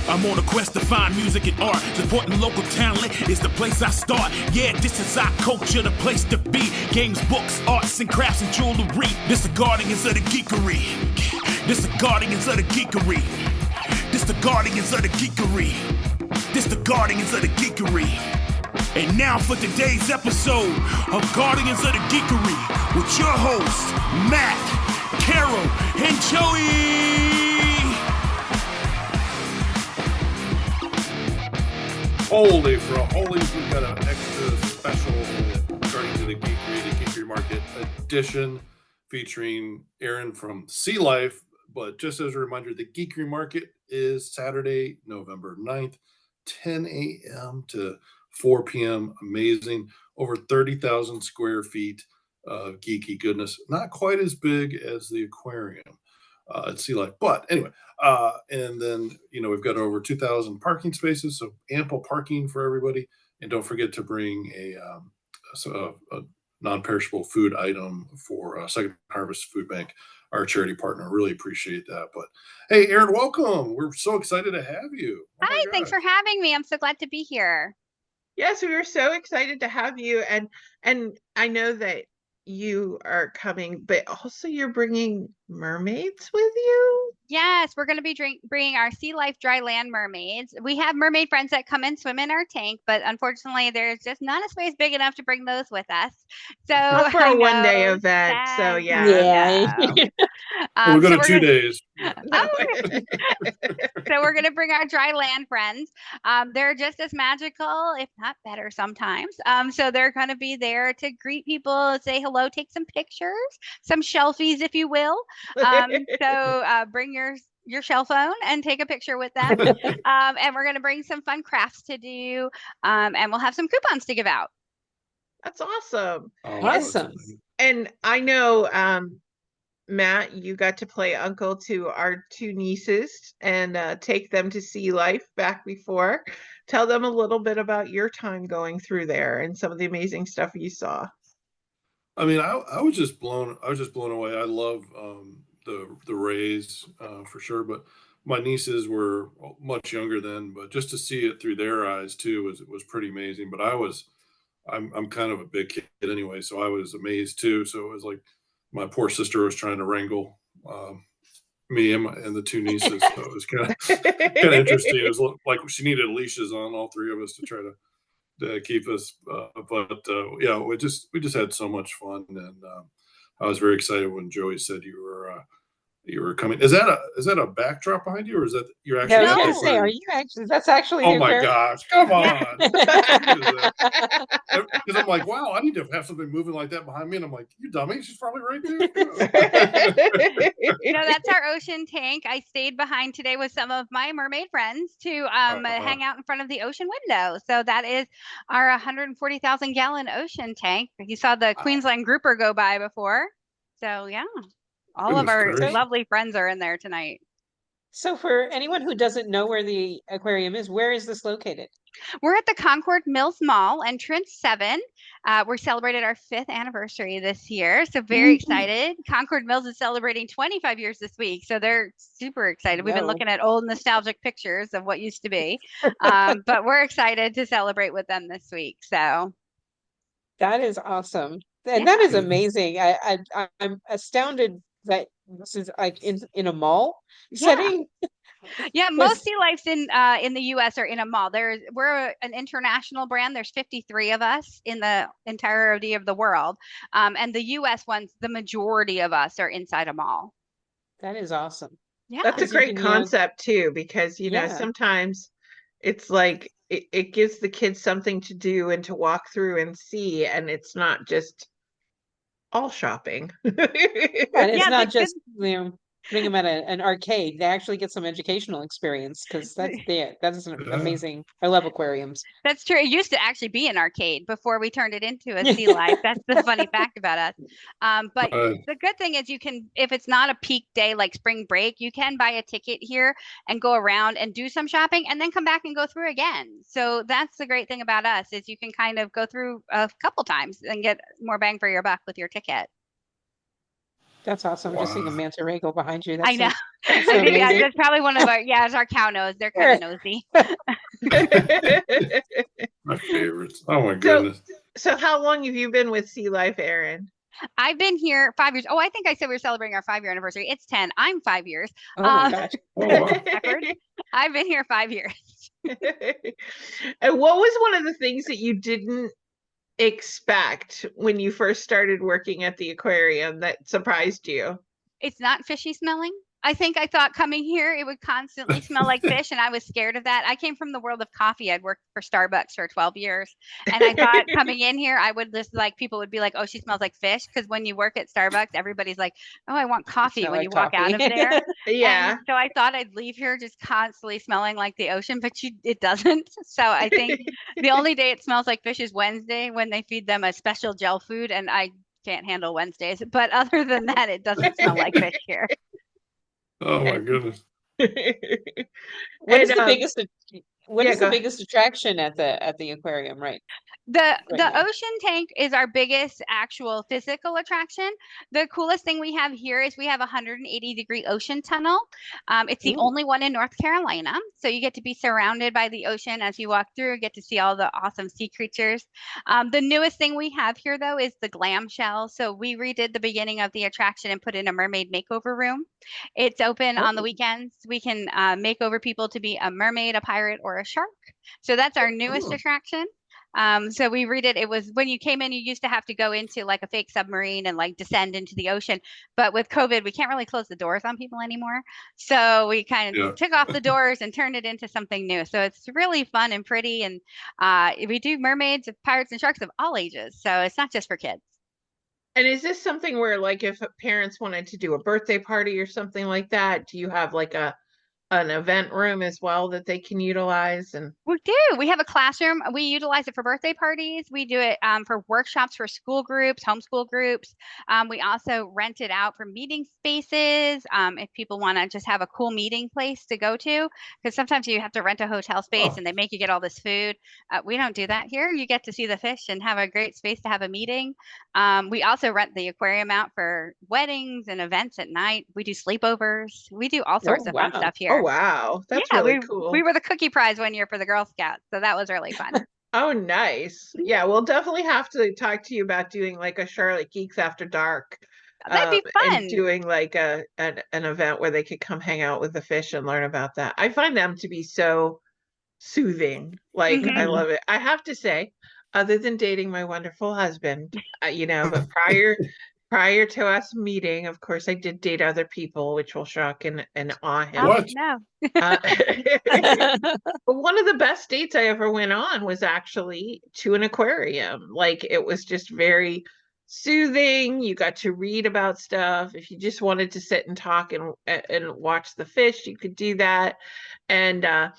I'm on a quest to find music and art. Supporting local talent is the place I start. Yeah, this is our culture, the place to be. Games, books, arts and crafts and jewelry. This the guardians of the geekery. This the guardians of the geekery. This the guardians of the geekery. This the guardians of the geekery. And now for today's episode of Guardians of the Geekery with your hosts, Matt, Carol, and Joey. Holy for a holy, we've got an extra special Guardians of the Geekery Market edition featuring Erin from Sea Life. But just as a reminder, the Geekery Market is Saturday, November 9th, 10 a.m. to 4 p.m. Amazing. Over 30,000 square feet of geeky goodness. Not quite as big as the Aquarium at Sea Life. But anyway, and then, we've got over 2,000 parking spaces, so ample parking for everybody. And don't forget to bring a non-perishable food item for Second Harvest Food Bank, our charity partner. Really appreciate that. But hey, Erin, welcome. We're so excited to have you. Hi, thanks for having me. I'm so glad to be here. Yes, we were so excited to have you, and I know that you are coming, but also you're bringing mermaids with you. Yes, we're going to be bringing our Sea Life dry land mermaids. We have mermaid friends that come and swim in our tank, but unfortunately, there's just not a space big enough to bring those with us. So not for a one-day event. So yeah. We'll go to 2 days. So we're going to bring our dry land friends. They're just as magical, if not better sometimes. So they're going to be there to greet people, say hello, take some pictures, some selfies, if you will. So bring your cell phone and take a picture with them. And we're going to bring some fun crafts to do. And we'll have some coupons to give out. That's awesome. Awesome. And I know, Matt, you got to play uncle to our two nieces and take them to Sea Life back before. Tell them a little bit about your time going through there and some of the amazing stuff you saw. I mean, I was just blown away. I love the rays for sure, but my nieces were much younger then, but just to see it through their eyes too was pretty amazing. But I'm kind of a big kid anyway, so I was amazed too. So it was like my poor sister was trying to wrangle me and the two nieces, so it was kind of interesting. It was like she needed leashes on all three of us to try to keep us, but yeah, we just had so much fun, and I was very excited when Joey said you were coming. Is that a backdrop behind you, or is that you're actually? Yeah, I was gonna say, are you actually? That's actually. Oh my gosh! Come on! Because I'm like, wow, I need to have something moving like that behind me, and I'm like, you dummy, she's probably right there. That's our ocean tank. I stayed behind today with some of my mermaid friends to hang out in front of the ocean window. So that is our 140,000 gallon ocean tank. You saw the Queensland grouper go by before. So yeah. All of our lovely friends are in there tonight. So for anyone who doesn't know where the aquarium is, where is this located? We're at the Concord Mall, entrance 7. We're celebrating our 5th anniversary this year. So very excited. Concord Mills is celebrating 25 years this week. So they're super excited. We've been looking at old nostalgic pictures of what used to be. But we're excited to celebrate with them this week. So that is awesome. And that is amazing. I'm astounded that this is like in a mall setting. Yeah, most Sea Lifes in the U.S. are in a mall. We're an international brand. There's 53 of us in the entirety of the world, and the U.S. ones, the majority of us are inside a mall. That is awesome. Yeah, that's a great concept too, because sometimes it's like it gives the kids something to do and to walk through and see, and it's not just all shopping. And it's not just putting them at an arcade. They actually get some educational experience, because that is amazing. I love aquariums. That's true. It used to actually be an arcade before we turned it into a Sea Life. That's the funny fact about us. But the good thing is you can, if it's not a peak day like spring break, you can buy a ticket here and go around and do some shopping and then come back and go through again. So that's the great thing about us, is you can kind of go through a couple times and get more bang for your buck with your ticket. That's awesome. Just seeing a Wow. manta ray go behind you. I know. That's I so think amazing. that's probably one of our, it's our cow nose. They're kind of nosy. My favorites. Oh my So, goodness. so how long have you been with Sea Life, Erin? I've been here 5 years. Oh, I think I said we were celebrating our 5-year anniversary. It's 10. I'm 5 years. Oh my gosh. Oh, wow. Backwards. I've been here 5 years. And what was one of the things that you didn't expect when you first started working at the aquarium that surprised you? It's not fishy smelling. I think I thought coming here it would constantly smell like fish, and I was scared of that. I came from the world of coffee. I'd worked for Starbucks for 12 years, and I thought coming in here, I would just like people would be like, "Oh, she smells like fish," because when you work at Starbucks, everybody's like, "Oh, I want coffee" Smell when like you walk out of coffee. there. Yeah. And so I thought I'd leave here just constantly smelling like the ocean, but it doesn't. So I think the only day it smells like fish is Wednesday when they feed them a special gel food, and I can't handle Wednesdays. But other than that, it doesn't smell like fish here. Oh my goodness. What is And, the biggest what yeah, is the go ahead. biggest attraction at the aquarium, right? The now? ocean tank is our biggest actual physical attraction. The coolest thing we have here is we have a 180-degree ocean tunnel. It's the Ooh. only one in North Carolina. So you get to be surrounded by the ocean as you walk through, get to see all the awesome sea creatures. The newest thing we have here though is the glam shell. So we redid the beginning of the attraction and put in a mermaid makeover room. It's open on the weekends. We can make over people to be a mermaid, a pirate, or a shark. So that's our newest attraction. So we redid it was when you came in, you used to have to go into like a fake submarine and like descend into the ocean. But with COVID, we can't really close the doors on people anymore. So we kind of took off the doors and turned it into something new. So it's really fun and pretty. And we do mermaids, pirates, and sharks of all ages. So it's not just for kids. And is this something where like if parents wanted to do a birthday party or something like that, do you have like an event room as well that they can utilize? And we do. We have a classroom. We utilize it for birthday parties. We do it for workshops for school groups, homeschool groups. We also rent it out for meeting spaces. If people want to just have a cool meeting place to go to, because sometimes you have to rent a hotel space and they make you get all this food. We don't do that here. You get to see the fish and have a great space to have a meeting. We also rent the aquarium out for weddings and events at night. We do sleepovers. We do all sorts of fun stuff here. Oh, wow. That's really cool. We were the cookie prize one year for the Girl Scouts, so that was really fun. Oh, nice. Yeah, we'll definitely have to talk to you about doing like a Charlotte Geeks After Dark. That'd be fun. And doing like an event where they could come hang out with the fish and learn about that. I find them to be so soothing. Like, I love it. I have to say, other than dating my wonderful husband, but prior to us meeting, of course, I did date other people, which will shock and awe him. What? No. But one of the best dates I ever went on was actually to an aquarium. Like, it was just very soothing. You got to read about stuff. If you just wanted to sit and talk and watch the fish, you could do that. And I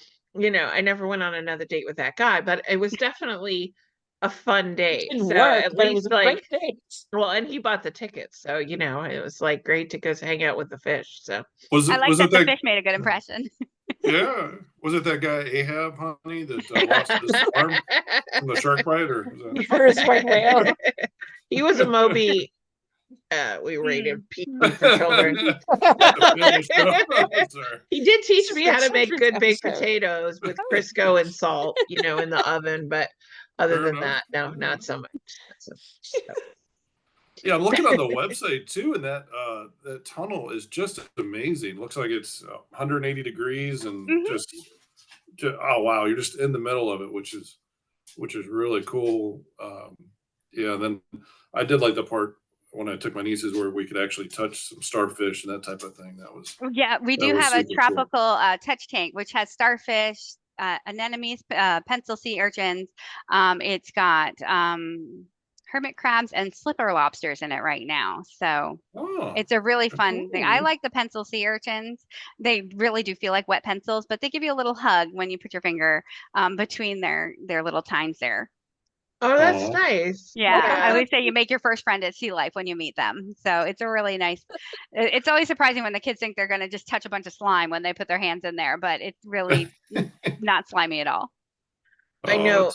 never went on another date with that guy, but it was definitely a fun date. Didn't So work, at but it least was a like, great date. well, and he bought the tickets, so it was like great to go hang out with the fish. So I like that the fish made a good impression. Yeah, was it that guy Ahab, honey, that lost his arm from the shark bite, or was that... First white whale? He was a Moby. We rated PG for children. He did teach me how to make good baked potatoes with Crisco and salt, in the oven. But other than that, no, not so much. Yeah, I'm looking on the website too, and that tunnel is just amazing. Looks like it's 180 degrees and just oh wow, you're just in the middle of it, which is really cool. Yeah, and then I did like the part when I took my nieces where we could actually touch some starfish and that type of thing. We do have a tropical touch tank which has starfish, anemones, pencil sea urchins. It's got hermit crabs and slipper lobsters in it right now. So it's a really fun thing. I like the pencil sea urchins. They really do feel like wet pencils, but they give you a little hug when you put your finger between their little tines there. Oh, that's nice. Yeah, I always say you make your first friend at Sea Life when you meet them. So it's a really nice, it's always surprising when the kids think they're going to just touch a bunch of slime when they put their hands in there, but it's really not slimy at all. I know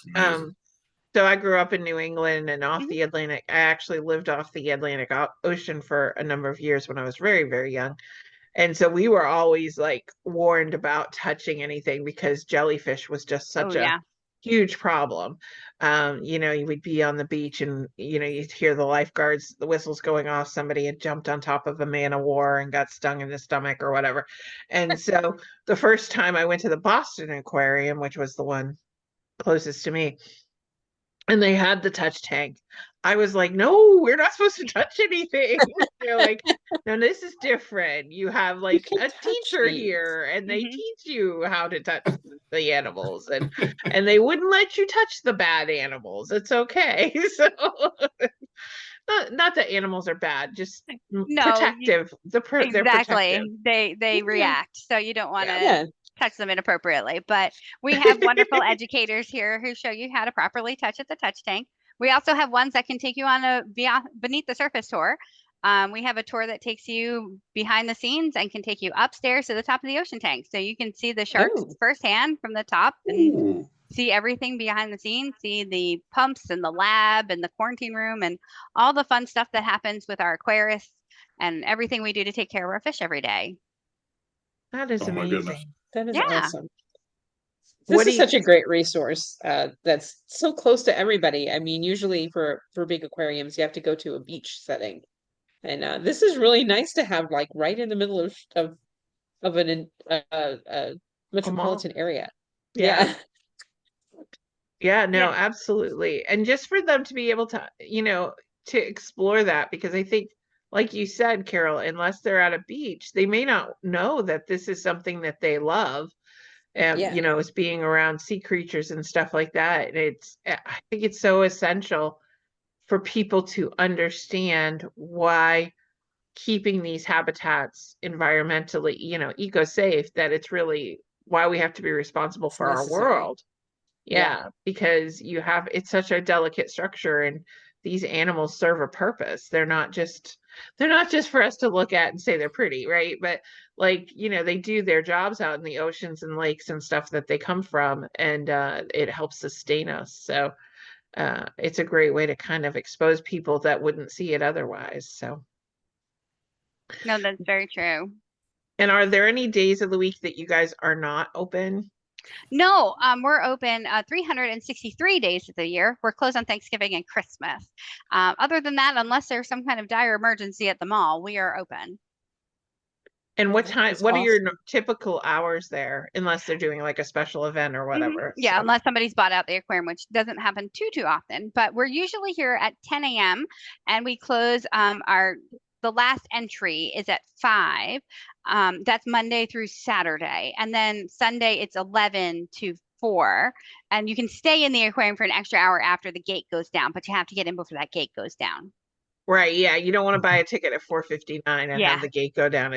So I grew up in New England and off Mhm. the Atlantic. I actually lived off the Atlantic Ocean for a number of years when I was very, very young. And so we were always like warned about touching anything because jellyfish was just Oh such a yeah. huge problem. You would be on the beach and, you'd hear the lifeguards, the whistles going off. Somebody had jumped on top of a man of war and got stung in the stomach or whatever. And so the first time I went to the Boston Aquarium, which was the one closest to me, and they had the touch tank. I was like, no, we're not supposed to touch anything. They're like, no, this is different. You have like can a touch teacher these. here and they Mhm. teach you how to touch the animals and they wouldn't let you touch the bad animals. It's okay. So not that animals are bad, just No, protective. They're protective. exactly. They Yeah. react, so you don't want Yeah. to Yeah. touch them inappropriately. But we have wonderful educators here who show you how to properly touch at the touch tank. We also have ones that can take you on a beneath the surface tour. We have a tour that takes you behind the scenes and can take you upstairs to the top of the ocean tank, so you can see the sharks Oh. firsthand from the top and Ooh. see everything behind the scenes, see the pumps and the lab and the quarantine room and all the fun stuff that happens with our aquarists and everything we do to take care of our fish every day. That is Oh my goodness. amazing. That is Yeah. awesome. What This do is you, such a great resource that's so close to everybody. I mean, usually for big aquariums, you have to go to a beach setting, and this is really nice to have like right in the middle of an a mall? metropolitan area. Yeah. Yeah. Yeah, no, Yeah. absolutely. And just for them to be able to, to explore that, because I think, like you said, Carol, unless they're at a beach, they may not know that this is something that they love. Yeah. As being around sea creatures and stuff like that. And I think it's so essential for people to understand why keeping these habitats environmentally, eco-safe, that it's really why we have to be responsible It's for our necessary. world. Yeah. Yeah, because it's such a delicate structure and these animals serve a purpose. They're not just for us to look at and say they're pretty, right? But like, they do their jobs out in the oceans and lakes and stuff that they come from, and it helps sustain us. So it's a great way to kind of expose people that wouldn't see it otherwise. So, No, that's very true. and are there any days of the week that you guys are not open? No, we're open 363 days of the year. We're closed on Thanksgiving and Christmas. Other than that, unless there's some kind of dire emergency at the mall, we are open. And what That's are your awesome. typical hours there, unless they're doing like a special event or whatever? Yeah, So, unless somebody's bought out the aquarium, which doesn't happen too often. But we're usually here at 10 a.m. and we close the last entry is at 5. That's Monday through Saturday. And then Sunday it's 11 to 4. And you can stay in the aquarium for an extra hour after the gate goes down, but you have to get in before that gate goes down. right, yeah, you don't want to buy a ticket at 4:59 and Yeah. have the gate go down.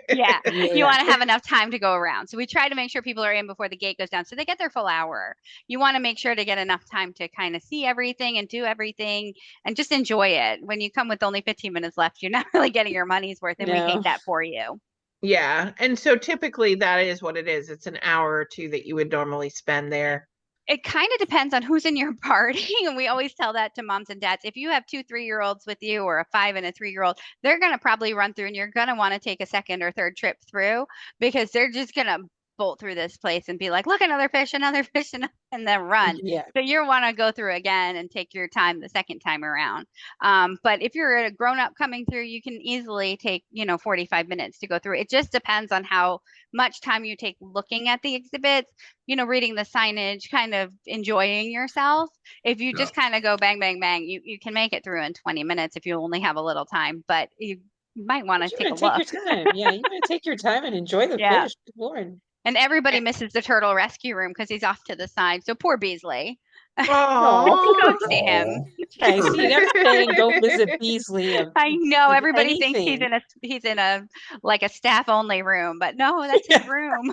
Yeah, you Yeah. want to have enough time to go around. So we try to make sure people are in before the gate goes down so they get their full hour. You want to make sure to get enough time to kind of see everything and do everything and just enjoy it. When you come with only 15 minutes left, you're not really getting your money's worth, and we No. hate that for you. Yeah, and so typically that is what it is. It's an hour or two that you would normally spend there. It kind of depends on who's in your party. And we always tell that to moms and dads. If you have 2 3-year-olds with you or a 5 and a 3-year-old, they're going to probably run through and you're going to want to take a second or third trip through because they're just going to bolt through this place and be like, look, another fish, and then run. Yeah. So you want to go through again and take your time the second time around. But if you're a grown up coming through, you can easily take, 45 minutes to go through. It just depends on how much time you take looking at the exhibits, reading the signage, kind of enjoying yourself. If you just kind of go bang, bang, bang, you can make it through in 20 minutes if you only have a little time, but you might want to take a look. Take your time. Yeah, you gotta take your time and enjoy the Yeah. fish. Good Lord. And everybody misses the turtle rescue room because he's off to the side. So poor Beasley. Oh, Go see him. Okay, see, you never saying go visit Beasley. I know with everybody thinks he's in a like a staff only room, but no, that's his room.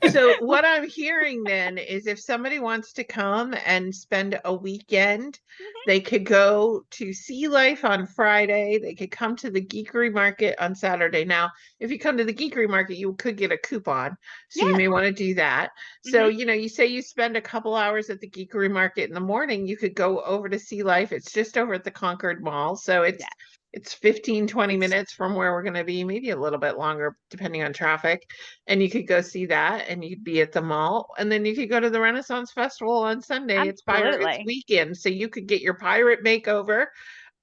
So what I'm hearing then is if somebody wants to come and spend a weekend, they could go to Sea Life on Friday. They could come to the Geekery Market on Saturday. Now, if you come to the Geekery Market, you could get a coupon. So you may want to do that. So, you say you spend a couple hours at the Geekery Market in the morning, you could go over to see life. It's just over at the Concord Mall. So Yeah. it's 15, 20 minutes from where we're going to be, maybe a little bit longer, depending on traffic. And you could go see that and you'd be at the mall. And then you could go to the Renaissance Festival on Sunday. It's Pirates Absolutely. weekend. So you could get your pirate makeover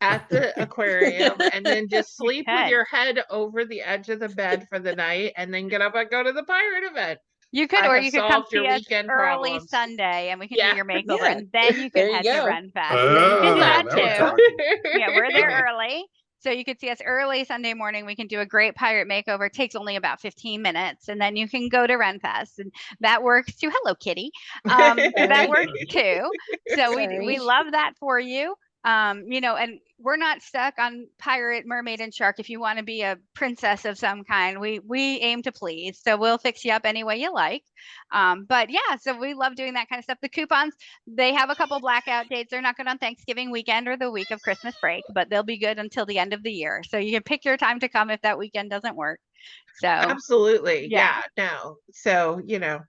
at the aquarium and then just sleep with could. your head over the edge of the bed for the night and then get up and go to the pirate event. You could, I or have you could come solved your see us weekend early problems. Sunday and we can Yeah. do your makeover Yeah. and then you There can you head to go. Ren Fest. So you can do that now we're too. talking. Yeah, we're there Yeah. early. So you could see us early Sunday morning. We can do a great pirate makeover. It takes only about 15 minutes. And then you can go to Ren Fest. And that works too. Hello, Kitty. That works too. So we Sorry. love that for you. You know, and we're not stuck on pirate, mermaid, and shark. If you want to be a princess of some kind, we aim to please. So we'll fix you up any way you like. But yeah, so we love doing that kind of stuff. The coupons, they have a couple blackout dates. They're not good on Thanksgiving weekend or the week of Christmas break, but they'll be good until the end of the year. So you can pick your time to come if that weekend doesn't work. So Absolutely. Yeah. Yeah. No. So, you know,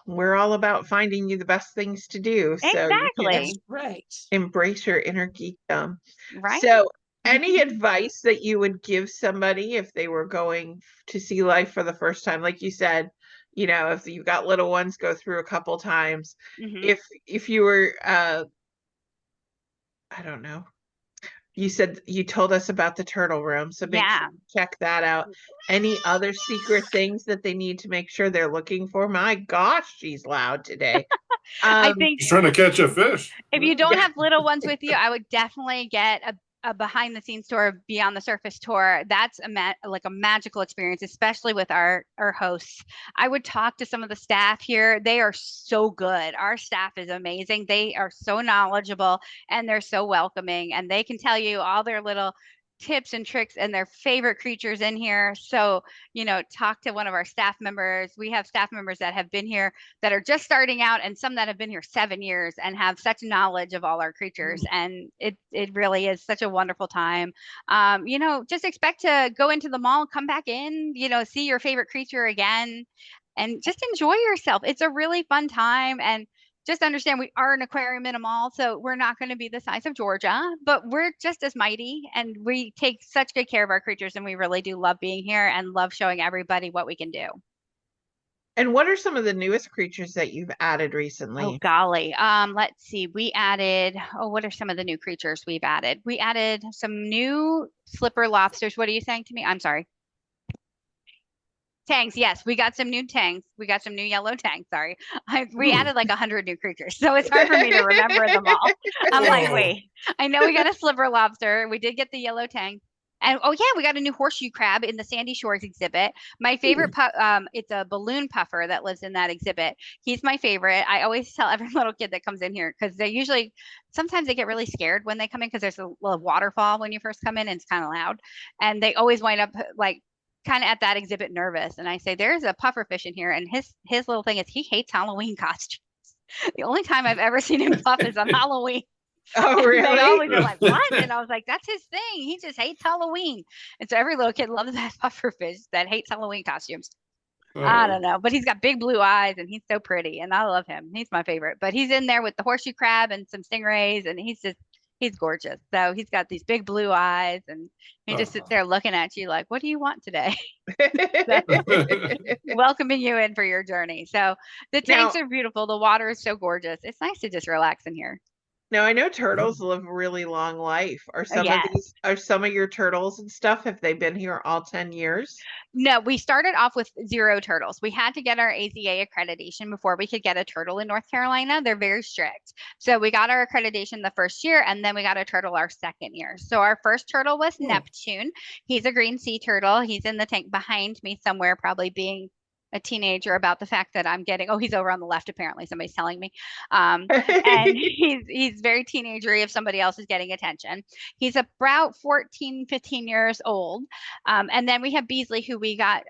we're all about finding you the best things to do. So you can exactly. That's right. embrace your inner geekdom. Right. So, any advice that you would give somebody if they were going to see life for the first time? Like you said, you know, if you've got little ones, go through a couple times. Mhm. If you were, I don't know, you said you told us about the turtle room, so make Yeah. sure you check that out. Any other secret things that they need to make sure they're looking for? My gosh, she's loud today. I think He's trying to catch a fish. if you don't Yeah. have little ones with you, I would definitely get a behind the scenes tour, beyond the surface tour. That's like a magical experience, especially with our hosts. I would talk to some of the staff here. They are so good. Our staff is amazing. They are so knowledgeable and they're so welcoming, and they can tell you all their little tips and tricks and their favorite creatures in here. So, you know, talk to one of our staff members. We have staff members that have been here that are just starting out, and some that have been here 7 years and have such knowledge of all our creatures. And it really is such a wonderful time. You know, just expect to go into the mall, come back in, you know, see your favorite creature again, and just enjoy yourself. It's a really fun time. And just understand we are an aquarium in a mall, so we're not going to be the size of Georgia, but we're just as mighty, and we take such good care of our creatures, and we really do love being here and love showing everybody what we can do. And what are some of the newest creatures that you've added Oh recently? golly. Let's see. We added, what are some of the new creatures we've added? We added some new slipper lobsters. What are you saying to me? I'm sorry. Tangs, yes, we got some new tangs. We got some new yellow tangs. Sorry, we added like 100 new creatures, so it's hard for me to remember them all. I'm like, Whoa. wait, I know we got a sliver lobster. We did get the yellow tang, and oh yeah, we got a new horseshoe crab in the Sandy Shores exhibit. My favorite, it's a balloon puffer that lives in that exhibit. He's my favorite. I always tell every little kid that comes in here, because they usually, sometimes they get really scared when they come in because there's a little waterfall when you first come in and it's kind of loud, and they always wind up like kind of at that exhibit nervous. And I say, there's a puffer fish in here, and his little thing is he hates Halloween costumes. The only time I've ever seen him puff is on Halloween. Oh, And really? they always are like, what? And I was like, that's his thing. He just hates Halloween. And so every little kid loves that puffer fish that hates Halloween costumes. I don't know, but he's got big blue eyes and he's so pretty, and I love him. He's my favorite. But he's in there with the horseshoe crab and some stingrays, and he's gorgeous. So he's got these big blue eyes, and he just sits there looking at you like, what do you want today? Welcoming you in for your journey. So the tanks are beautiful. The water is so gorgeous. It's nice to just relax in here. Now I know turtles live a really long life. Are Yes. some of your turtles and stuff, have they been here all 10 years? No, we started off with 0 turtles. We had to get our AZA accreditation before we could get a turtle in North Carolina. They're very strict. So we got our accreditation the first year, and then we got a turtle our second year. So our first turtle was Neptune. He's a green sea turtle. He's in the tank behind me somewhere, probably being a teenager about the fact that I'm getting, oh, he's over on the left, apparently, somebody's telling me. And he's very teenagery if somebody else is getting attention. He's about 14, 15 years old. And then we have Beasley, who we got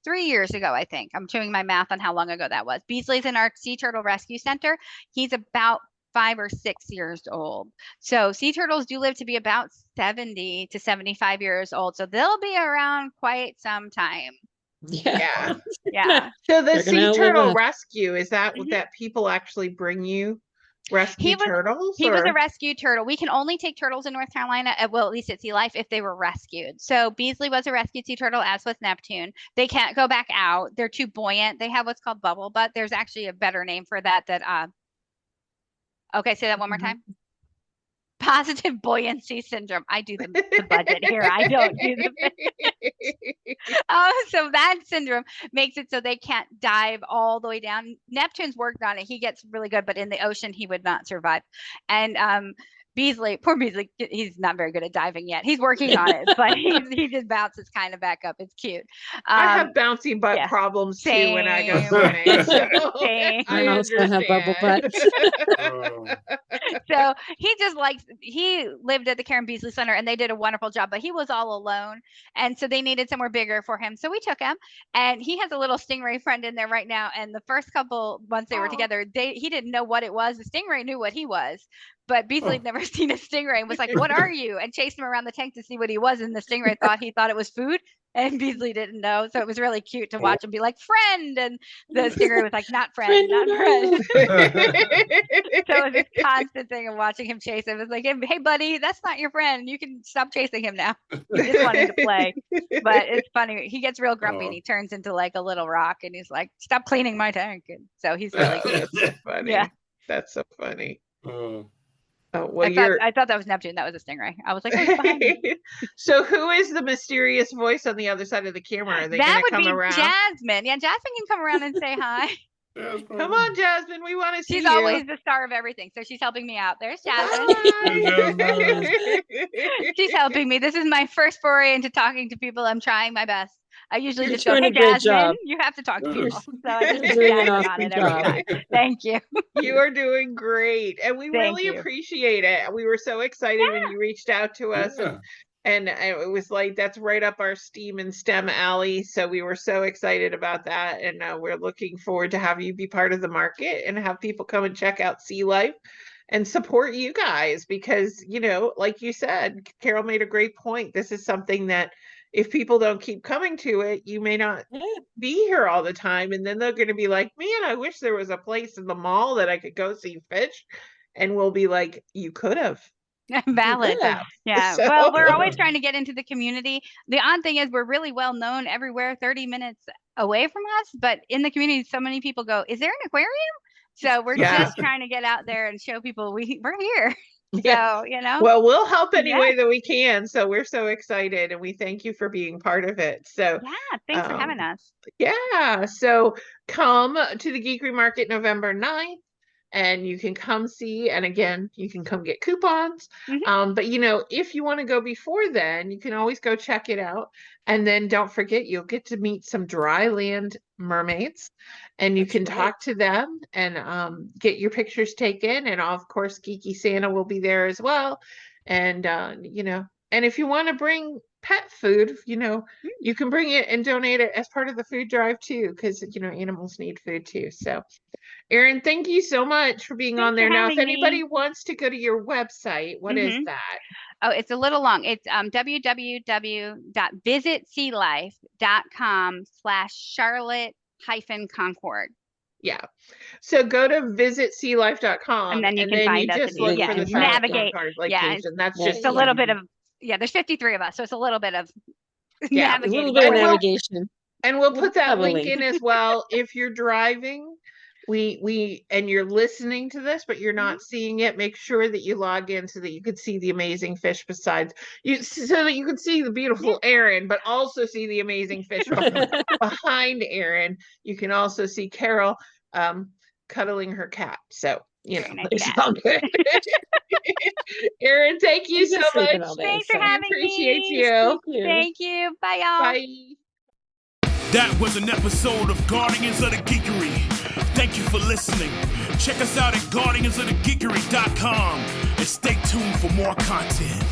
3 years ago, I think. I'm doing my math on how long ago that was. Beasley's in our Sea Turtle Rescue Center. He's about 5 or 6 years old. So sea turtles do live to be about 70 to 75 years old. So they'll be around quite some time. Yeah. Yeah. So the They're gonna sea outlive turtle us. rescue, is that Mhm. that people actually bring you rescue turtles? He was a rescue turtle. We can only take turtles in North Carolina, well, at least at Sea Life, if they were rescued. So Beasley was a rescued sea turtle, as was Neptune. They can't go back out. They're too buoyant. They have what's called bubble butt. There's actually a better name for that. Okay, say that one more time. Positive buoyancy syndrome. I do the budget here. I don't do the so that syndrome makes it so they can't dive all the way down. Neptune's worked on it. He gets really good, but in the ocean, he would not survive. And Beasley, poor Beasley, he's not very good at diving yet. He's working on it, but he just bounces kind of back up. It's cute. I have bouncy butt problems too when I go swimming. So I also have bubble butt. So he lived at the Karen Beasley Center, and they did a wonderful job, but he was all alone. And so they needed somewhere bigger for him. So we took him, and he has a little stingray friend in there right now. And the first couple months they were together, he didn't know what it was. The stingray knew what he was. But Beasley had never seen a stingray and was like, "What are you?" and chased him around the tank to see what he was. And the stingray thought it was food, and Beasley didn't know. So it was really cute to watch him be like, "Friend," and the stingray was like, "Not friend, not friend." So it was this constant thing of watching him chase him. It was like, "Hey, buddy, that's not your friend. You can stop chasing him now." He just wanted to play. But it's funny. He gets real grumpy and he turns into like a little rock, and he's like, "Stop cleaning my tank." And so he's really cute. That's so funny. Yeah, that's so funny. Oh, well, I thought that was Neptune. That was a stingray. I was like, oh, it's behind me. So who is the mysterious voice on the other side of the camera? Are they that would come be around? Jasmine. Yeah, Jasmine can come around and say hi. Come on, Jasmine. We want to see you. She's always the star of everything. So she's helping me out. There's Jasmine. She's helping me. This is my first foray into talking to people. I'm trying my best. I usually just go, "Hey, Jasmine, you have to talk to people." So I just doing on it every time. Thank you. You are doing great. And we really appreciate it. We were so excited when you reached out to us. And it was like, that's right up our STEAM and STEM alley. So we were so excited about that. And we're looking forward to have you be part of the market and have people come and check out Sea Life and support you guys. Because, like you said, Carol made a great point. This is something that if people don't keep coming to it, you may not be here all the time. And then they're going to be like, "Man, I wish there was a place in the mall that I could go see fish." And we'll be like, "You could have." Valid. Yeah. So, well, we're always trying to get into the community. The odd thing is we're really well known everywhere 30 minutes away from us. But in the community, so many people go, "Is there an aquarium?" So we're just trying to get out there and show people we're here. So, well, we'll help any way that we can. So we're so excited and we thank you for being part of it. So thanks for having us. Yeah. So come to the Geekery Market November 9th. And you can come see, and again, you can come get coupons. But if you want to go before then, you can always go check it out. And then don't forget, you'll get to meet some dry land mermaids, and you can talk to them and get your pictures taken. And of course, Geeky Santa will be there as well. And and if you want to bring pet food, you can bring it and donate it as part of the food drive too, because animals need food too. So Erin, thank you so much for being on there. Now, if anybody wants to go to your website, what is that? Oh, it's a little long. It's www.visitsealife.com/Charlotte-Concord. Yeah. So go to visitsealife.com and then you can find us. Just look for the navigate. Location. That's just a little bit of, there's 53 of us. So it's a little bit of navigating. A little bit of navigation. And we'll put that link in as well. If you're driving, and you're listening to this, but you're not seeing it, make sure that you log in so that you could see the amazing fish so that you can see the beautiful Erin, but also see the amazing fish behind Erin. You can also see Carol cuddling her cat. So, it's all good. Erin, thank you so much. Thanks for having me. Appreciate you. Thank you. Bye, y'all. Bye. That was an episode of Guardians of the Geekery. Thank you for listening. Check us out at guardiansofthegeekery.com and stay tuned for more content.